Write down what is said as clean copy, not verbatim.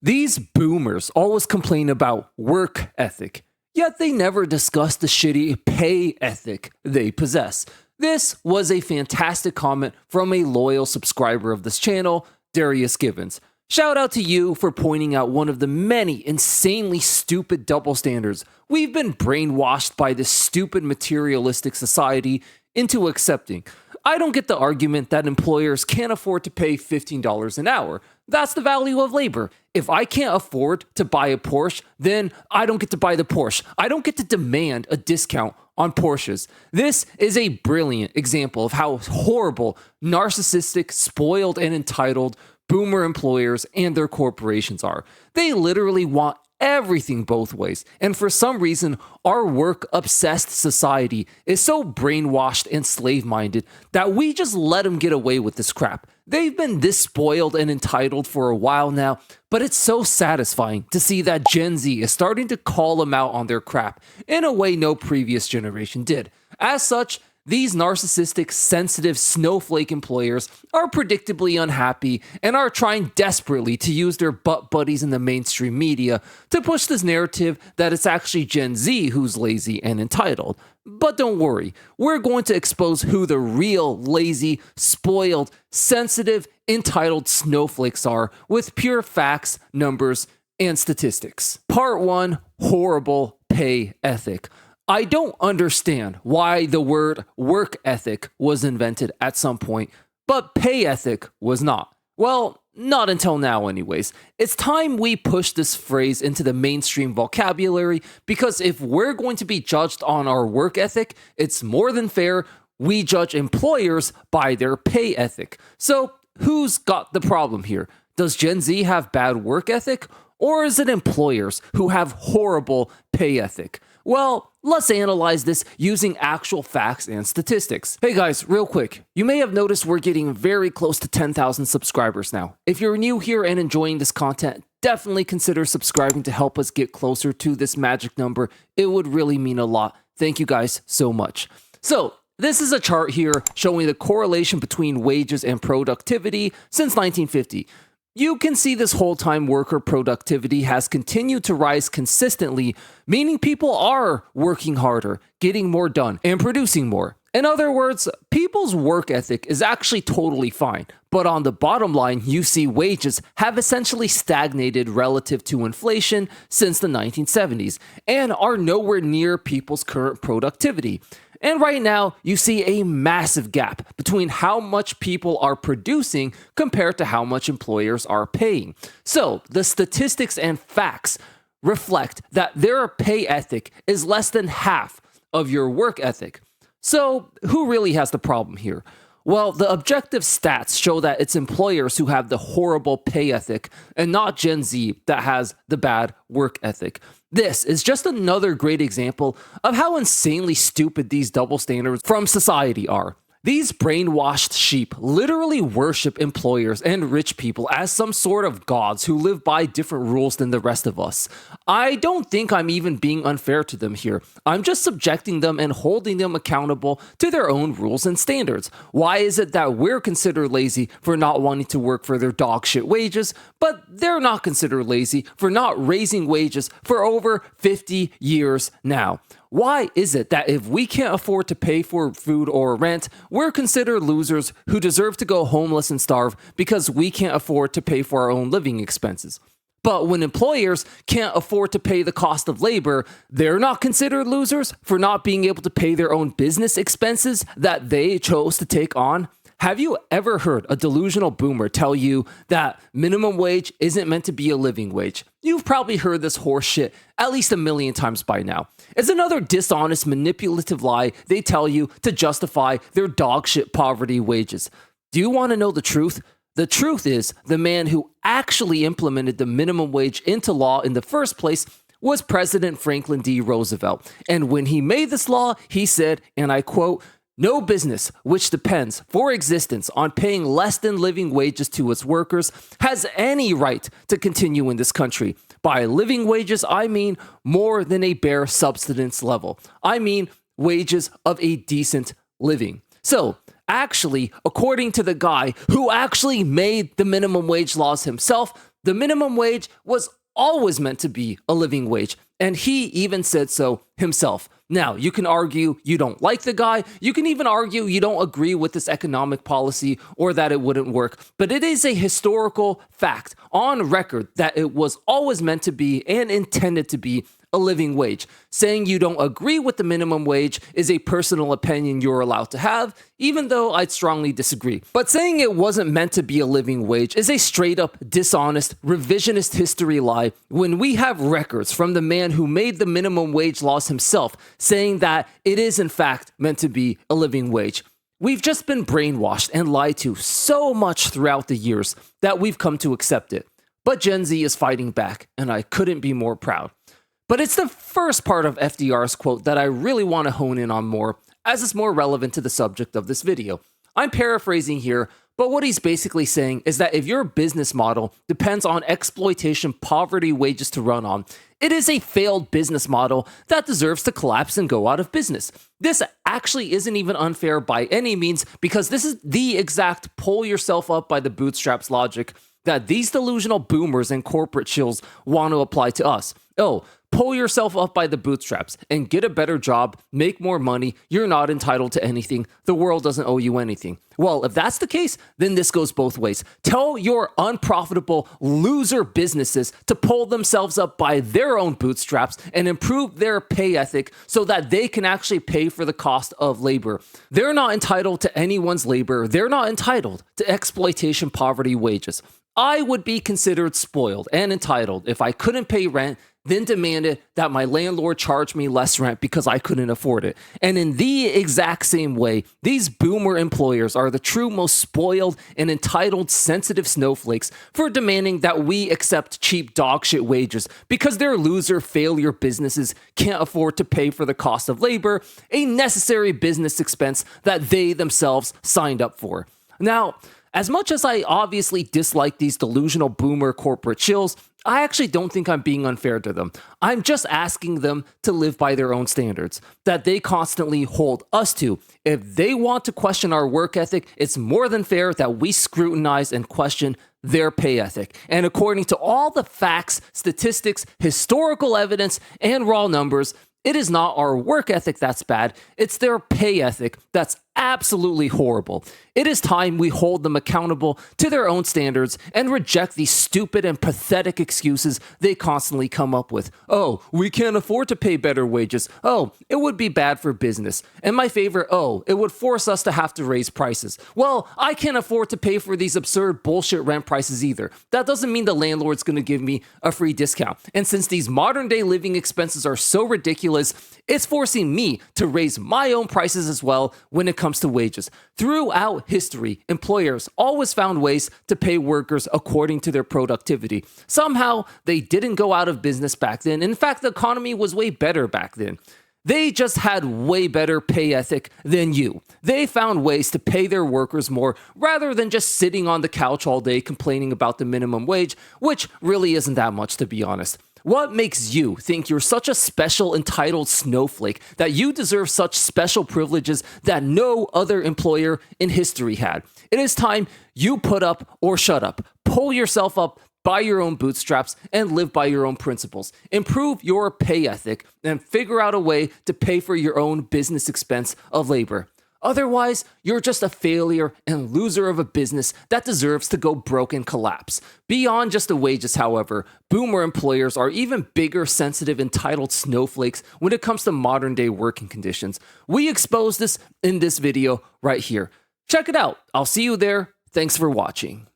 These boomers always complain about work ethic, yet they never discuss the shitty pay ethic they possess. This was a fantastic comment from a loyal subscriber of this channel, Darius Givens. Shout out to you for pointing out one of the many insanely stupid double standards we've been brainwashed by this stupid materialistic society into accepting. I don't get the argument that employers can't afford to pay $15 an hour. That's the value of labor. If I can't afford to buy a Porsche, then I don't get to buy the Porsche. I don't get to demand a discount on Porsches. This is a brilliant example of how horrible, narcissistic, spoiled, and entitled boomer employers and their corporations are. They literally want everything both ways. And for some reason, our work-obsessed society is so brainwashed and slave-minded that we just let them get away with this crap. They've been this spoiled and entitled for a while now, but it's so satisfying to see that Gen Z is starting to call them out on their crap in a way no previous generation did. As such, these narcissistic, sensitive, snowflake employers are predictably unhappy and are trying desperately to use their butt buddies in the mainstream media to push this narrative that it's actually Gen Z who's lazy and entitled. But don't worry, we're going to expose who the real lazy, spoiled, sensitive, entitled snowflakes are with pure facts, numbers, and statistics. Part 1, horrible pay ethic. I don't understand why the word work ethic was invented at some point, but pay ethic was not. Well, not until now anyways. It's time we push this phrase into the mainstream vocabulary, because if we're going to be judged on our work ethic, it's more than fair we judge employers by their pay ethic. So who's got the problem here? Does Gen Z have bad work ethic? Or is it employers who have horrible pay ethic? Well, let's analyze this using actual facts and statistics. Hey guys, real quick, you may have noticed we're getting very close to 10,000 subscribers now. If you're new here and enjoying this content, definitely consider subscribing to help us get closer to this magic number. It would really mean a lot. Thank you guys so much. So, this is a chart here showing the correlation between wages and productivity since 1950. You can see this whole time worker productivity has continued to rise consistently, meaning people are working harder, getting more done, and producing more. In other words, people's work ethic is actually totally fine, but on the bottom line, you see wages have essentially stagnated relative to inflation since the 1970s and are nowhere near people's current productivity. And right now, you see a massive gap between how much people are producing compared to how much employers are paying. So, the statistics and facts reflect that their pay ethic is less than half of your work ethic. So, who really has the problem here? Well, the objective stats show that it's employers who have the horrible pay ethic and not Gen Z that has the bad work ethic. This is just another great example of how insanely stupid these double standards from society are. These brainwashed sheep literally worship employers and rich people as some sort of gods who live by different rules than the rest of us. I don't think I'm even being unfair to them here. I'm just subjecting them and holding them accountable to their own rules and standards. Why is it that we're considered lazy for not wanting to work for their dog shit wages, but they're not considered lazy for not raising wages for over 50 years now? Why is it that if we can't afford to pay for food or rent, we're considered losers who deserve to go homeless and starve because we can't afford to pay for our own living expenses? But when employers can't afford to pay the cost of labor, they're not considered losers for not being able to pay their own business expenses that they chose to take on? Have you ever heard a delusional boomer tell you that minimum wage isn't meant to be a living wage? You've probably heard this horse shit at least 1,000,000 times by now. It's another dishonest, manipulative lie they tell you to justify their dog shit poverty wages. Do you want to know the truth? The truth is, the man who actually implemented the minimum wage into law in the first place was President Franklin D. Roosevelt. And when he made this law, he said, and I quote, "No business which depends for existence on paying less than living wages to its workers has any right to continue in this country. By living wages, I mean more than a bare subsistence level. I mean wages of a decent living." So, actually, according to the guy who actually made the minimum wage laws himself, The minimum wage was always meant to be a living wage, and he even said so himself. Now, you can argue you don't like the guy, you can even argue you don't agree with this economic policy or that it wouldn't work, but it is a historical fact on record that it was always meant to be and intended to be a living wage. Saying you don't agree with the minimum wage is a personal opinion you're allowed to have, even though I'd strongly disagree. But saying it wasn't meant to be a living wage is a straight up dishonest, revisionist history lie when we have records from the man who made the minimum wage laws himself saying that it is in fact meant to be a living wage. We've just been brainwashed and lied to so much throughout the years that we've come to accept it. But Gen Z is fighting back, and I couldn't be more proud. But it's the first part of FDR's quote that I really want to hone in on more, as it's more relevant to the subject of this video. I'm paraphrasing here, but what he's basically saying is that if your business model depends on exploitation, poverty, wages to run on, it is a failed business model that deserves to collapse and go out of business. This actually isn't even unfair by any means, because this is the exact pull yourself up by the bootstraps logic that these delusional boomers and corporate shills want to apply to us. Oh, pull yourself up by the bootstraps and get a better job, make more money, you're not entitled to anything, the world doesn't owe you anything. Well, if that's the case, then this goes both ways. Tell your unprofitable loser businesses to pull themselves up by their own bootstraps and improve their pay ethic so that they can actually pay for the cost of labor. They're not entitled to anyone's labor. They're not entitled to exploitation, poverty, wages. I would be considered spoiled and entitled if I couldn't pay rent, then demanded that my landlord charge me less rent because I couldn't afford it. And in the exact same way, these boomer employers are the true most spoiled and entitled sensitive snowflakes for demanding that we accept cheap dog shit wages because their loser failure businesses can't afford to pay for the cost of labor, a necessary business expense that they themselves signed up for. Now, as much as I obviously dislike these delusional boomer corporate shills, I actually don't think I'm being unfair to them. I'm just asking them to live by their own standards that they constantly hold us to. If they want to question our work ethic, it's more than fair that we scrutinize and question their pay ethic. And according to all the facts, statistics, historical evidence, and raw numbers, it is not our work ethic that's bad, it's their pay ethic that's absolutely horrible. It is time we hold them accountable to their own standards and reject these stupid and pathetic excuses they constantly come up with. Oh, we can't afford to pay better wages. Oh, it would be bad for business. And my favorite, oh, it would force us to have to raise prices. Well, I can't afford to pay for these absurd bullshit rent prices either. That doesn't mean the landlord's going to give me a free discount. And since these modern day living expenses are so ridiculous, it's forcing me to raise my own prices as well when it comes to wages. Throughout history, employers always found ways to pay workers according to their productivity. Somehow, they didn't go out of business back then. In fact, the economy was way better back then. They just had way better pay ethic than you. They found ways to pay their workers more rather than just sitting on the couch all day complaining about the minimum wage, which really isn't that much, to be honest. What makes you think you're such a special, entitled snowflake that you deserve such special privileges that no other employer in history had? It is time you put up or shut up. Pull yourself up by your own bootstraps and live by your own principles. Improve your pay ethic and figure out a way to pay for your own business expense of labor. Otherwise, you're just a failure and loser of a business that deserves to go broke and collapse. Beyond just the wages, however, boomer employers are even bigger, sensitive, entitled snowflakes when it comes to modern day working conditions. We expose this in this video right here. Check it out. I'll see you there. Thanks for watching.